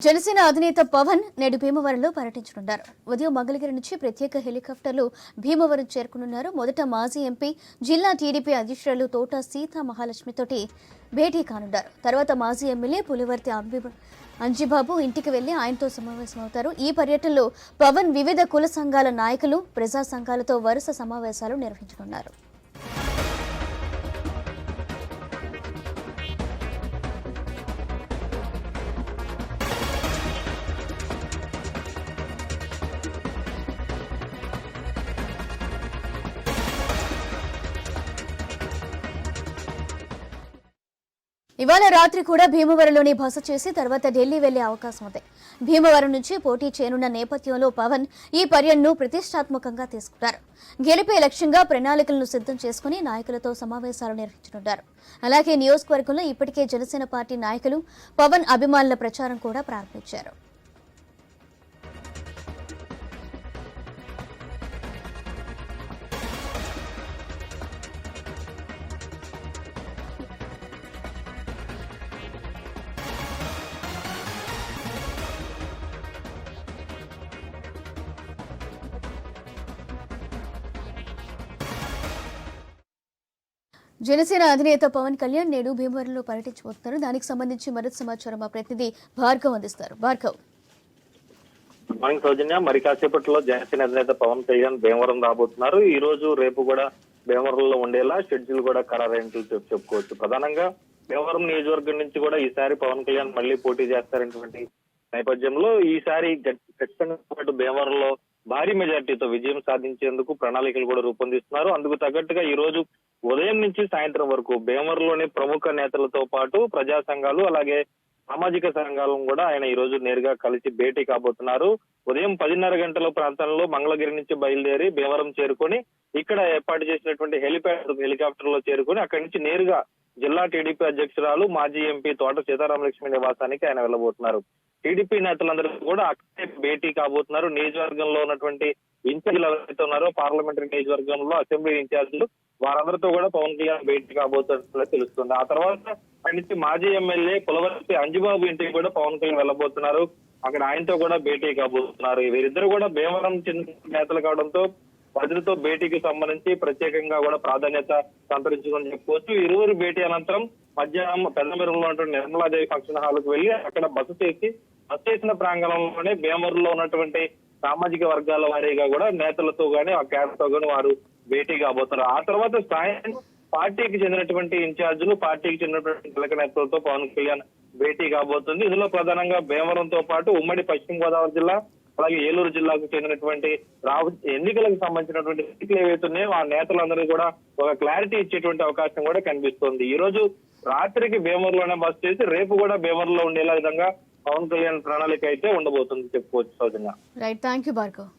జనసేన అధినేత పవన్ నేడు భీమవరంలో పర్యటించనున్నారు. ఉదయం మంగళగిరి నుంచి ప్రత్యేక హెలికాప్టర్లు భీమవరం చేరుకున్నారు. మొదట మాజీ ఎంపీ జిల్లా టీడీపీ అధ్యక్షురాలు తోట సీతా మహాలక్ష్మితోటి భేటీ కానున్నారు. తర్వాత మాజీ ఎమ్మెల్యే పులివర్తి అంజిబాబు ఇంటికి వెళ్లి ఆయనతో సమావేశమవుతారు. ఈ పర్యటనలో పవన్ వివిధ కుల సంఘాల నాయకులు, ప్రజా సంఘాలతో వరుస సమావేశాలు నిర్వహించనున్నారు. ఇవాళ రాత్రి కూడా భీమవరంలోనే బస చేసి తర్వాత ఢిల్లీ వెళ్లే అవకాశం ఉంది. భీమవరం నుంచి పోటీ చేయనున్న నేపథ్యంలో పవన్ ఈ పర్యటనను ప్రతిష్టాత్మకంగా తీసుకున్నారు. గెలిపే లక్ష్యంగా ప్రణాళికలను సిద్ధం చేసుకుని నాయకులతో సమావేశాలు నిర్వహించనున్నారు. అలాగే నియోజకవర్గంలో ఇప్పటికే జనసేన పార్టీ నాయకులు పవన్ అభిమానుల ప్రచారం కూడా ప్రారంభించారు. జనసేన అధినేత పవన్ కళ్యాణ్ నేడు భీమవరంలో పర్యటించబోతున్నారు. దానికి సంబంధించి మరింత సమాచారం మా ప్రతినిధి భార్గవ్ అందిస్తారు. భార్గవ్, గుడ్ మార్నింగ్ సౌజన్య. మరి కాసేపట్లో జనసేన అధినేత పవన్ కళ్యాణ్ భీమవరం రాబోతున్నారు. ఈ రోజు రేపు కూడా భీమవరంలో ఉండేలా షెడ్యూల్ కూడా ఖరారైనట్లు చెప్పుకోవచ్చు. ప్రధానంగా భీమవరం నియోజకవర్గం నుంచి కూడా ఈసారి పవన్ కళ్యాణ్ మళ్లీ పోటీ చేస్తారనేటువంటి నేపథ్యంలో ఈసారి ఖచ్చితంగా పాటు భీమవరంలో భారీ మెజార్టీతో విజయం సాధించేందుకు ప్రణాళికలు కూడా రూపొందిస్తున్నారు. అందుకు తగ్గట్టుగా ఈ రోజు ఉదయం నుంచి సాయంత్రం వరకు భీమవరంలోని ప్రముఖ నేతలతో పాటు ప్రజా సంఘాలు అలాగే సామాజిక సంఘాలను కూడా ఆయన ఈ రోజు నేరుగా కలిసి భేటీ కాబోతున్నారు. ఉదయం 10:30 గంటల ప్రాంతంలో మంగళగిరి నుంచి బయలుదేరి భీమవరం చేరుకొని ఇక్కడ ఏర్పాటు చేసినటువంటి హెలికాప్టర్ లో చేరుకొని అక్కడి నుంచి నేరుగా జిల్లా టీడీపీ అధ్యక్షురాలు మాజీ ఎంపీ తోట సీతారామలక్ష్మి నివాసానికి ఆయన వెళ్ళబోతున్నారు. టీడీపీ నేతలందరూ కూడా అక్కడే భేటీ కాబోతున్నారు. నియోజకవర్గంలో ఉన్నటువంటి ఇన్ఛార్జీలు ఎవరైతే ఉన్నారో పార్లమెంటరీ నియోజకవర్గంలో అసెంబ్లీ ఇన్ఛార్జీలు వారందరితో కూడా పవన్ కళ్యాణ్ భేటీ కాబోతున్నట్లు తెలుస్తుంది. ఆ తర్వాత అక్కడి నుంచి మాజీ ఎమ్మెల్యే పులివర్తి అంజిబాబు ఇంటికి కూడా పవన్ కళ్యాణ్ వెళ్ళబోతున్నారు. అక్కడ ఆయనతో కూడా భేటీ కాబోతున్నారు. వీరిద్దరు కూడా భీమవరం చెందిన నేతలు కావడంతో ప్రజలతో భేటీకి సంబంధించి ప్రత్యేకంగా కూడా ప్రాధాన్యత సంతరించుకొని చెప్పుకోవచ్చు. ఇరువురు భేటీ అనంతరం మధ్యాహ్నం పెద్దమెరులో ఉన్నటువంటి నిర్మలాదేవి ఫంక్షన్ హాల్ కు వెళ్లి అక్కడ బస చేసిన ప్రాంగణంలోనే భీమవరంలో ఉన్నటువంటి సామాజిక వర్గాల వారీగా కూడా నేతలతో గాని ఆ క్యాడర్తో గాని వారు భేటీ కాబోతున్నారు. ఆ తర్వాత సాయంత్రం పార్టీకి చెందినటువంటి ఇన్ఛార్జీలు, పార్టీకి చెందినటువంటి కీలక నేతలతో పవన్ కళ్యాణ్ భేటీ కాబోతుంది. ఇందులో ప్రధానంగా భీమవరంతో పాటు ఉమ్మడి పశ్చిమ గోదావరి జిల్లా అలాగే ఏలూరు జిల్లాకు చెందినటువంటి ఎన్నికలకు సంబంధించినటువంటి సీట్లు ఏవైతున్నాయో ఆ నేతలందరూ కూడా ఒక క్లారిటీ ఇచ్చేటువంటి అవకాశం కూడా కనిపిస్తోంది. ఈ రోజు రాత్రికి భీమవరంలోనే బస్ చేసి రేపు కూడా భీమవరంలో ఉండేలా విధంగా పవన్ కళ్యాణ్ ప్రణాళిక అయితే ఉండబోతుంది చెప్పుకోవచ్చు Soujanya. Right, thank you Bhargav.